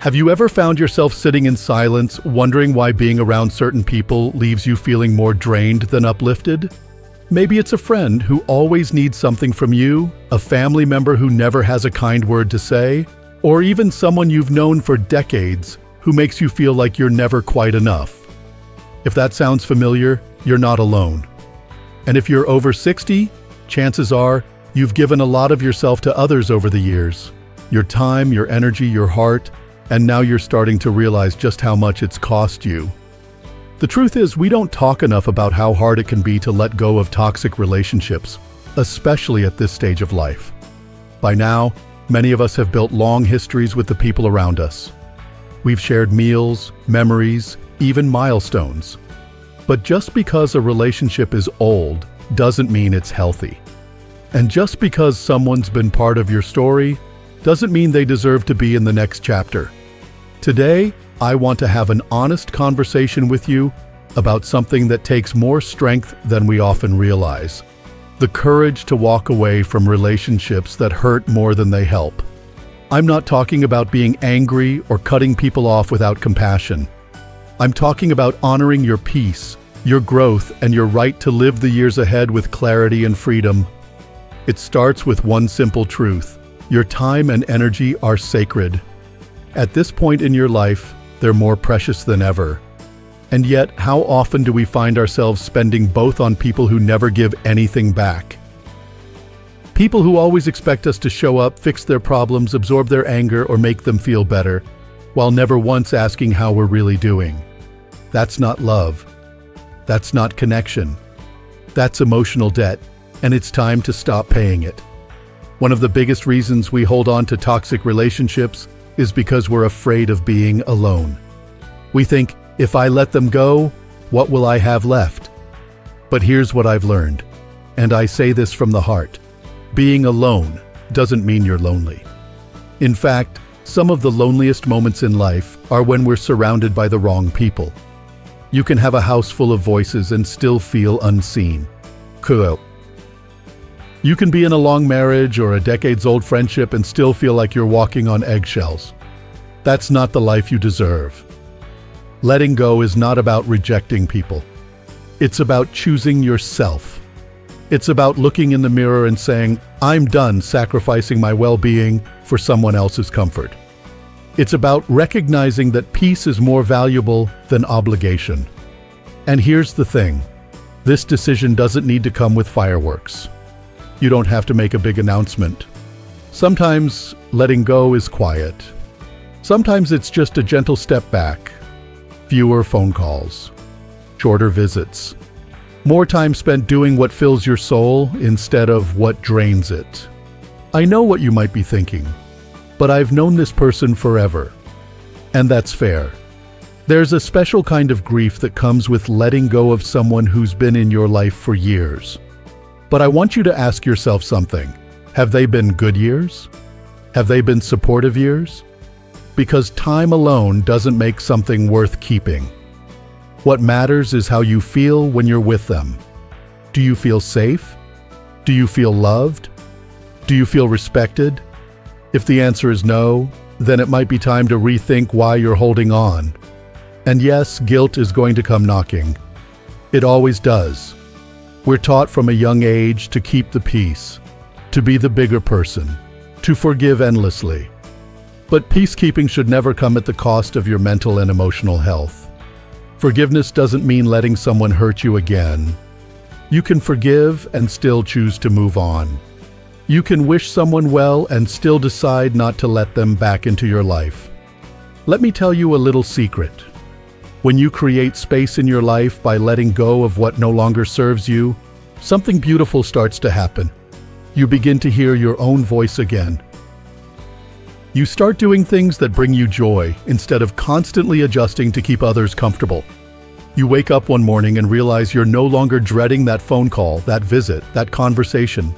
Have you ever found yourself sitting in silence, wondering why being around certain people leaves you feeling more drained than uplifted? Maybe it's a friend who always needs something from you, a family member who never has a kind word to say, or even someone you've known for decades who makes you feel like you're never quite enough. If that sounds familiar, you're not alone. And if you're over 60, chances are you've given a lot of yourself to others over the years. Your time, your energy, your heart, and now you're starting to realize just how much it's cost you. The truth is, we don't talk enough about how hard it can be to let go of toxic relationships, especially at this stage of life. By now, many of us have built long histories with the people around us. We've shared meals, memories, even milestones. But just because a relationship is old doesn't mean it's healthy. And just because someone's been part of your story doesn't mean they deserve to be in the next chapter. Today, I want to have an honest conversation with you about something that takes more strength than we often realize: the courage to walk away from relationships that hurt more than they help. I'm not talking about being angry or cutting people off without compassion. I'm talking about honoring your peace, your growth, and your right to live the years ahead with clarity and freedom. It starts with one simple truth: your time and energy are sacred. At this point in your life, they're more precious than ever. And yet, how often do we find ourselves spending both on people who never give anything back? People who always expect us to show up, fix their problems, absorb their anger, or make them feel better, while never once asking how we're really doing. That's not love. That's not connection. That's emotional debt, and it's time to stop paying it. One of the biggest reasons we hold on to toxic relationships is because we're afraid of being alone. We think, if I let them go, what will I have left? But here's what I've learned, and I say this from the heart: being alone doesn't mean you're lonely. In fact, some of the loneliest moments in life are when we're surrounded by the wrong people. You can have a house full of voices and still feel unseen. Cool. You can be in a long marriage or a decades-old friendship and still feel like you're walking on eggshells. That's not the life you deserve. Letting go is not about rejecting people. It's about choosing yourself. It's about looking in the mirror and saying, I'm done sacrificing my well-being for someone else's comfort. It's about recognizing that peace is more valuable than obligation. And here's the thing: this decision doesn't need to come with fireworks. You don't have to make a big announcement. Sometimes letting go is quiet. Sometimes it's just a gentle step back. Fewer phone calls, shorter visits, more time spent doing what fills your soul instead of what drains it. I know what you might be thinking, but I've known this person forever. And that's fair. There's a special kind of grief that comes with letting go of someone who's been in your life for years. But I want you to ask yourself something. Have they been good years? Have they been supportive years? Because time alone doesn't make something worth keeping. What matters is how you feel when you're with them. Do you feel safe? Do you feel loved? Do you feel respected? If the answer is no, then it might be time to rethink why you're holding on. And yes, guilt is going to come knocking. It always does. We're taught from a young age to keep the peace, to be the bigger person, to forgive endlessly. But peacekeeping should never come at the cost of your mental and emotional health. Forgiveness doesn't mean letting someone hurt you again. You can forgive and still choose to move on. You can wish someone well and still decide not to let them back into your life. Let me tell you a little secret. When you create space in your life by letting go of what no longer serves you, something beautiful starts to happen. You begin to hear your own voice again. You start doing things that bring you joy instead of constantly adjusting to keep others comfortable. You wake up one morning and realize you're no longer dreading that phone call, that visit, that conversation.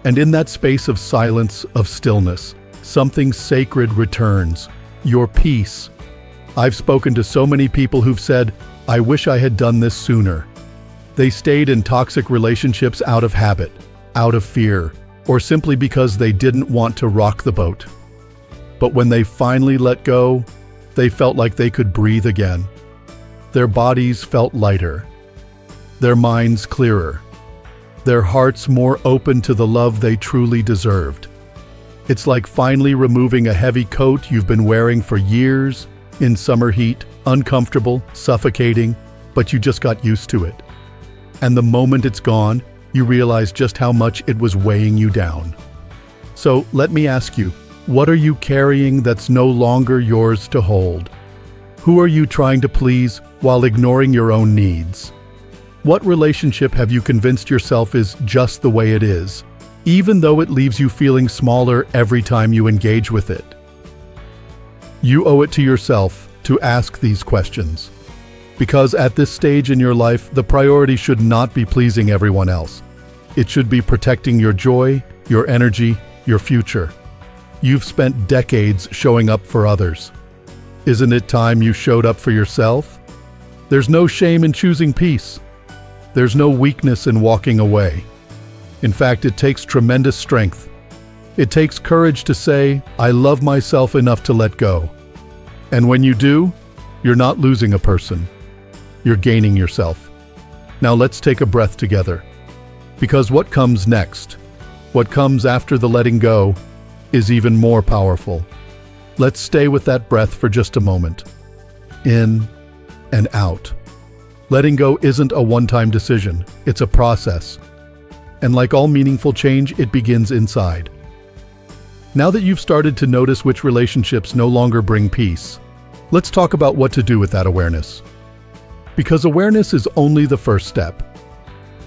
And in that space of silence, of stillness, something sacred returns: your peace. I've spoken to so many people who've said, I wish I had done this sooner. They stayed in toxic relationships out of habit, out of fear, or simply because they didn't want to rock the boat. But when they finally let go, they felt like they could breathe again. Their bodies felt lighter, their minds clearer, their hearts more open to the love they truly deserved. It's like finally removing a heavy coat you've been wearing for years in summer heat, uncomfortable, suffocating, but you just got used to it. And the moment it's gone, you realize just how much it was weighing you down. So let me ask you, what are you carrying that's no longer yours to hold? Who are you trying to please while ignoring your own needs? What relationship have you convinced yourself is just the way it is, even though it leaves you feeling smaller every time you engage with it? You owe it to yourself to ask these questions. Because at this stage in your life, the priority should not be pleasing everyone else. It should be protecting your joy, your energy, your future. You've spent decades showing up for others. Isn't it time you showed up for yourself? There's no shame in choosing peace. There's no weakness in walking away. In fact, it takes tremendous strength. It takes courage to say, I love myself enough to let go. And when you do, you're not losing a person. You're gaining yourself. Now let's take a breath together. Because what comes next, what comes after the letting go, is even more powerful. Let's stay with that breath for just a moment. In and out. Letting go isn't a one-time decision, it's a process. And like all meaningful change, it begins inside. Now that you've started to notice which relationships no longer bring peace, let's talk about what to do with that awareness. Because awareness is only the first step.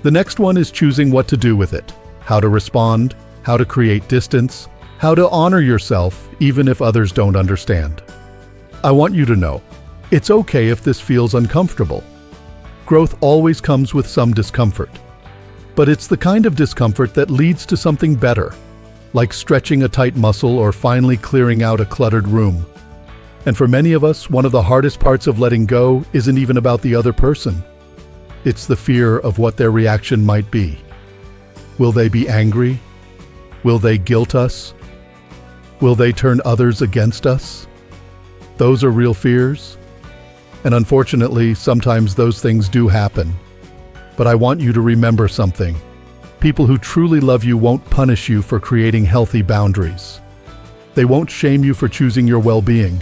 The next one is choosing what to do with it, how to respond, how to create distance, how to honor yourself even if others don't understand. I want you to know, it's okay if this feels uncomfortable. Growth always comes with some discomfort. But it's the kind of discomfort that leads to something better, like stretching a tight muscle or finally clearing out a cluttered room. And for many of us, one of the hardest parts of letting go isn't even about the other person. It's the fear of what their reaction might be. Will they be angry? Will they guilt us? Will they turn others against us? Those are real fears. And unfortunately, sometimes those things do happen. But I want you to remember something. People who truly love you won't punish you for creating healthy boundaries. They won't shame you for choosing your well-being.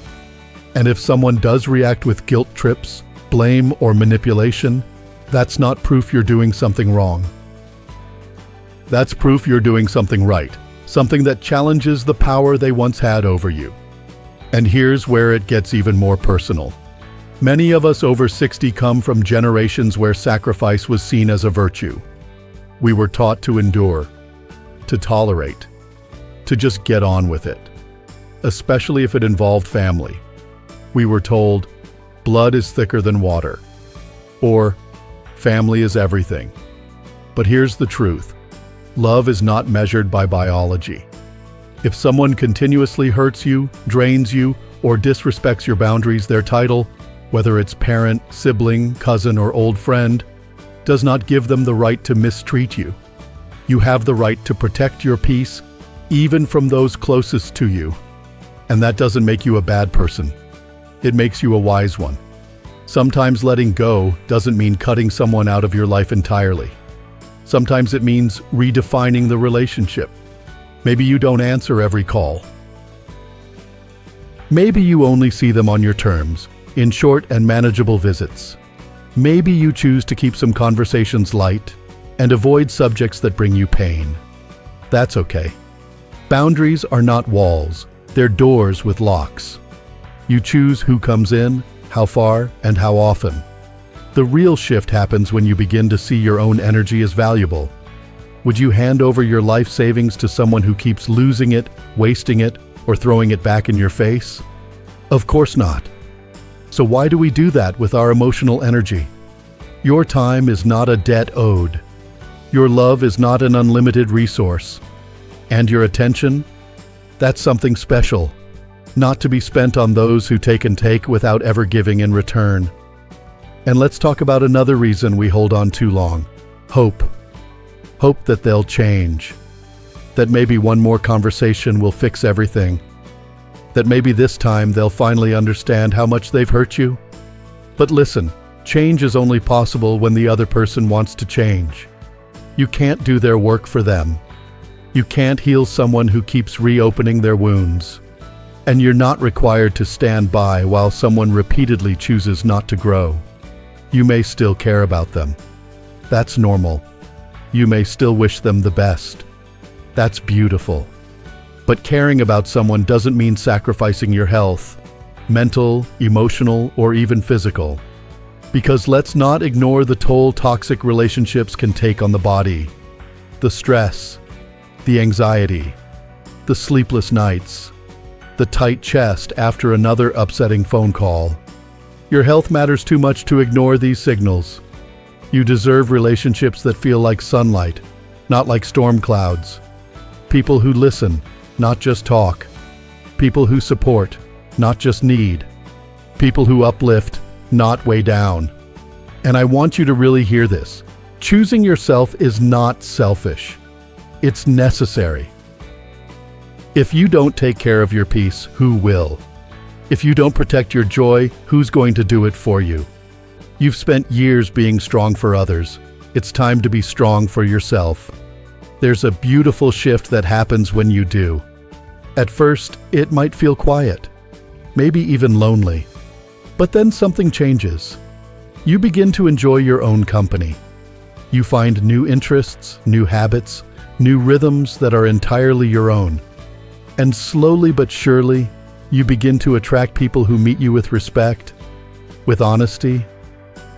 And if someone does react with guilt trips, blame, or manipulation, that's not proof you're doing something wrong. That's proof you're doing something right, something that challenges the power they once had over you. And here's where it gets even more personal. Many of us over 60 come from generations where sacrifice was seen as a virtue. We were taught to endure, to tolerate, to just get on with it, especially if it involved family. We were told, blood is thicker than water, or family is everything. But here's the truth. Love is not measured by biology. If someone continuously hurts you, drains you, or disrespects your boundaries, their title, whether it's parent, sibling, cousin, or old friend, does not give them the right to mistreat you. You have the right to protect your peace, even from those closest to you. And that doesn't make you a bad person. It makes you a wise one. Sometimes letting go doesn't mean cutting someone out of your life entirely. Sometimes it means redefining the relationship. Maybe you don't answer every call. Maybe you only see them on your terms, in short and manageable visits. Maybe you choose to keep some conversations light and avoid subjects that bring you pain. That's okay. Boundaries are not walls, they're doors with locks. You choose who comes in, how far, and how often. The real shift happens when you begin to see your own energy as valuable. Would you hand over your life savings to someone who keeps losing it, wasting it, or throwing it back in your face? Of course not. So why do we do that with our emotional energy? Your time is not a debt owed. Your love is not an unlimited resource. And your attention? That's something special, not to be spent on those who take and take without ever giving in return. And let's talk about another reason we hold on too long. Hope. Hope that they'll change. That maybe one more conversation will fix everything. that maybe this time they'll finally understand how much they've hurt you. But listen, change is only possible when the other person wants to change. You can't do their work for them. You can't heal someone who keeps reopening their wounds. And you're not required to stand by while someone repeatedly chooses not to grow. You may still care about them. That's normal. You may still wish them the best. That's beautiful. But caring about someone doesn't mean sacrificing your health, mental, emotional, or even physical. Because let's not ignore the toll toxic relationships can take on the body. The stress, the anxiety, the sleepless nights, the tight chest after another upsetting phone call. Your health matters too much to ignore these signals. You deserve relationships that feel like sunlight, not like storm clouds. People who listen, not just talk. People who support, not just need. People who uplift, not weigh down. And I want you to really hear this. Choosing yourself is not selfish. It's necessary. If you don't take care of your peace, who will? If you don't protect your joy, who's going to do it for you? You've spent years being strong for others. It's time to be strong for yourself. There's a beautiful shift that happens when you do. At first, it might feel quiet, maybe even lonely. But then something changes. You begin to enjoy your own company. You find new interests, new habits, new rhythms that are entirely your own. And slowly but surely, you begin to attract people who meet you with respect, with honesty,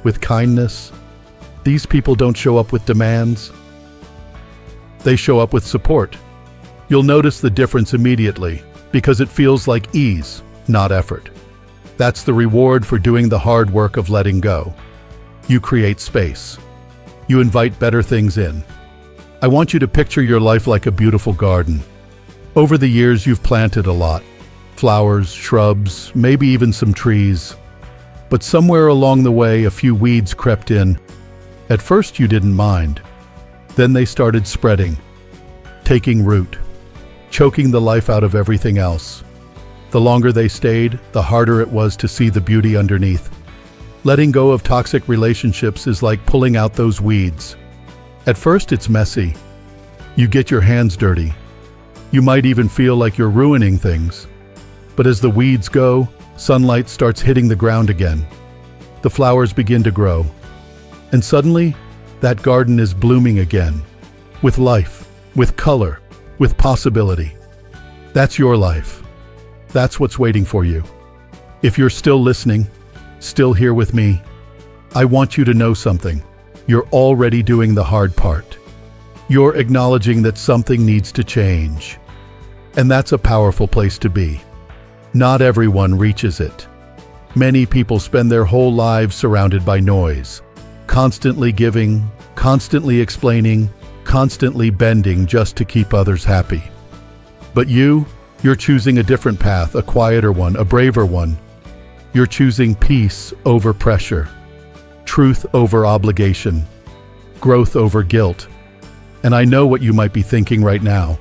with kindness. These people don't show up with demands. They show up with support. You'll notice the difference immediately because it feels like ease, not effort. That's the reward for doing the hard work of letting go. You create space. You invite better things in. I want you to picture your life like a beautiful garden. Over the years, you've planted a lot. Flowers, shrubs, maybe even some trees. But somewhere along the way, a few weeds crept in. At first, you didn't mind. Then they started spreading, taking root, choking the life out of everything else. The longer they stayed, the harder it was to see the beauty underneath. Letting go of toxic relationships is like pulling out those weeds. At first, it's messy. You get your hands dirty. You might even feel like you're ruining things. But as the weeds go, sunlight starts hitting the ground again. The flowers begin to grow. And suddenly, that garden is blooming again. With life, with color, with possibility. That's your life. That's what's waiting for you. If you're still listening, still here with me, I want you to know something. You're already doing the hard part. You're acknowledging that something needs to change. And that's a powerful place to be. Not everyone reaches it. Many people spend their whole lives surrounded by noise, constantly giving, constantly explaining, constantly bending just to keep others happy. But you're choosing a different path, a quieter one, a braver one. You're choosing peace over pressure, truth over obligation, growth over guilt. And I know what you might be thinking right now.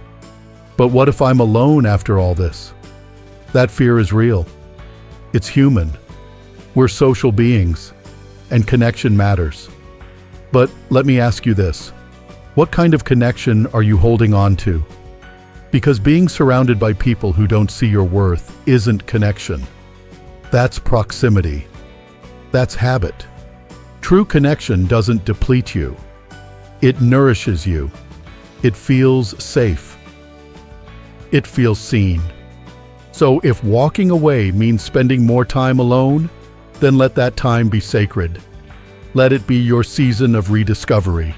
But what if I'm alone after all this? That fear is real. It's human. We're social beings, and connection matters. But let me ask you this. What kind of connection are you holding on to? Because being surrounded by people who don't see your worth isn't connection. That's proximity. That's habit. True connection doesn't deplete you. It nourishes you. It feels safe. It feels seen. So if walking away means spending more time alone, then let that time be sacred. Let it be your season of rediscovery.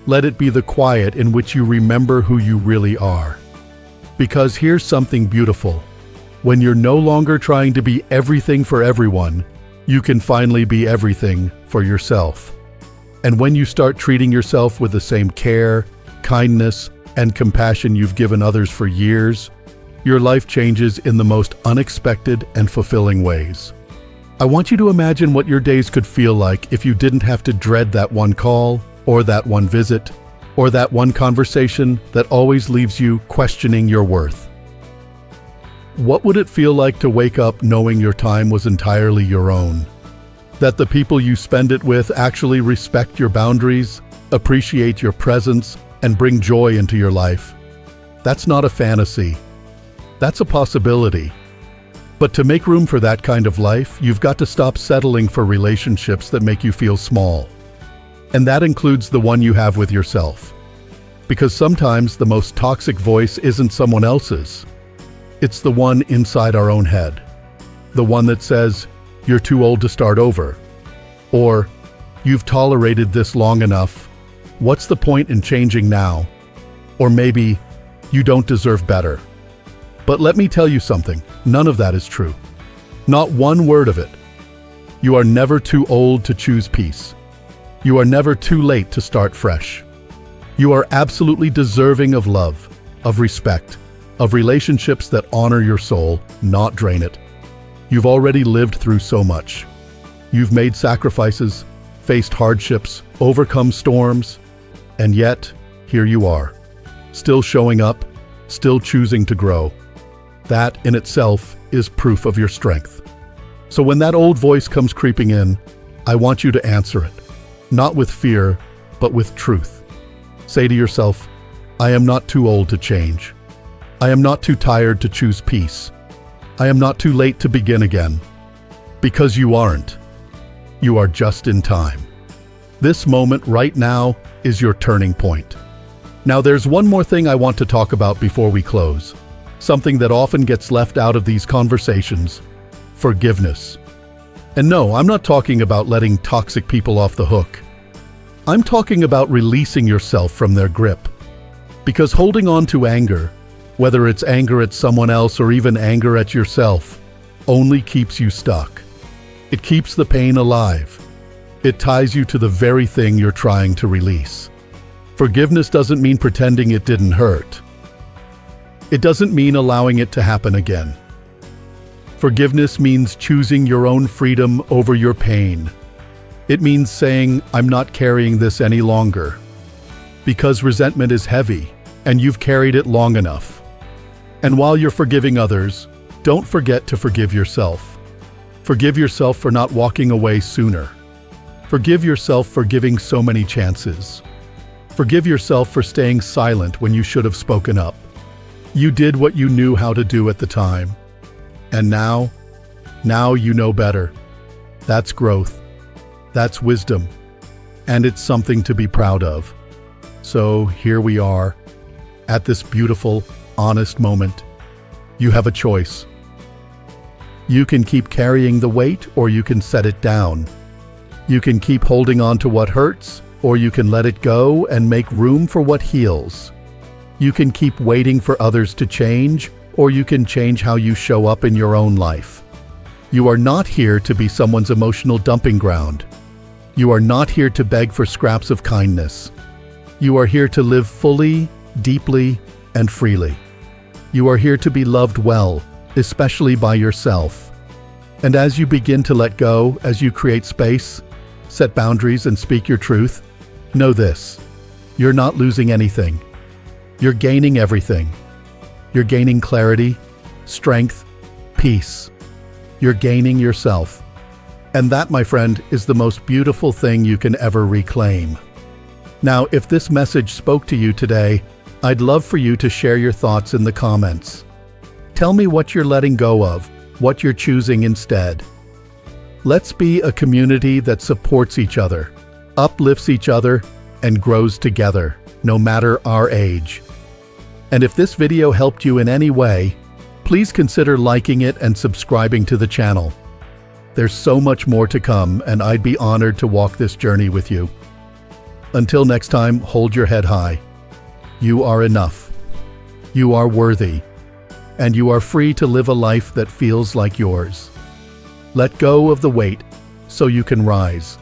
Let it be the quiet in which you remember who you really are. Because here's something beautiful. When you're no longer trying to be everything for everyone, you can finally be everything for yourself. And when you start treating yourself with the same care, kindness, and compassion you've given others for years, your life changes in the most unexpected and fulfilling ways. I want you to imagine what your days could feel like if you didn't have to dread that one call, or that one visit, or that one conversation that always leaves you questioning your worth. What would it feel like to wake up knowing your time was entirely your own? That the people you spend it with actually respect your boundaries, appreciate your presence, and bring joy into your life? That's not a fantasy. That's a possibility. But to make room for that kind of life, you've got to stop settling for relationships that make you feel small. And that includes the one you have with yourself. Because sometimes the most toxic voice isn't someone else's. It's the one inside our own head. The one that says, "You're too old to start over." Or, "You've tolerated this long enough. What's the point in changing now?" Or maybe, "You don't deserve better." But let me tell you something, none of that is true. Not one word of it. You are never too old to choose peace. You are never too late to start fresh. You are absolutely deserving of love, of respect, of relationships that honor your soul, not drain it. You've already lived through so much. You've made sacrifices, faced hardships, overcome storms, and yet, here you are, still showing up, still choosing to grow. That in itself is proof of your strength. So when that old voice comes creeping in, I want you to answer it, not with fear, but with truth. Say to yourself, "I am not too old to change. I am not too tired to choose peace. I am not too late to begin again." Because you aren't. You are just in time. This moment right now is your turning point. Now there's one more thing I want to talk about before we close. Something that often gets left out of these conversations: forgiveness. And no, I'm not talking about letting toxic people off the hook. I'm talking about releasing yourself from their grip. Because holding on to anger, whether it's anger at someone else or even anger at yourself, only keeps you stuck. It keeps the pain alive. It ties you to the very thing you're trying to release. Forgiveness doesn't mean pretending it didn't hurt. It doesn't mean allowing it to happen again. Forgiveness means choosing your own freedom over your pain. It means saying, "I'm not carrying this any longer." Because resentment is heavy, and you've carried it long enough. And while you're forgiving others, don't forget to forgive yourself. Forgive yourself for not walking away sooner. Forgive yourself for giving so many chances. Forgive yourself for staying silent when you should have spoken up. You did what you knew how to do at the time. And now you know better. That's growth. That's wisdom. And it's something to be proud of. So here we are, at this beautiful, honest moment. You have a choice. You can keep carrying the weight, or you can set it down. You can keep holding on to what hurts, or you can let it go and make room for what heals. You can keep waiting for others to change, or you can change how you show up in your own life. You are not here to be someone's emotional dumping ground. You are not here to beg for scraps of kindness. You are here to live fully, deeply, and freely. You are here to be loved well, especially by yourself. And as you begin to let go, as you create space, set boundaries, and speak your truth, know this: you're not losing anything. You're gaining everything. You're gaining clarity, strength, peace. You're gaining yourself. And that, my friend, is the most beautiful thing you can ever reclaim. Now, if this message spoke to you today, I'd love for you to share your thoughts in the comments. Tell me what you're letting go of, what you're choosing instead. Let's be a community that supports each other, uplifts each other, and grows together, no matter our age. And if this video helped you in any way, please consider liking it and subscribing to the channel. There's so much more to come, and I'd be honored to walk this journey with you. Until next time, hold your head high. You are enough. You are worthy. And you are free to live a life that feels like yours. Let go of the weight so you can rise.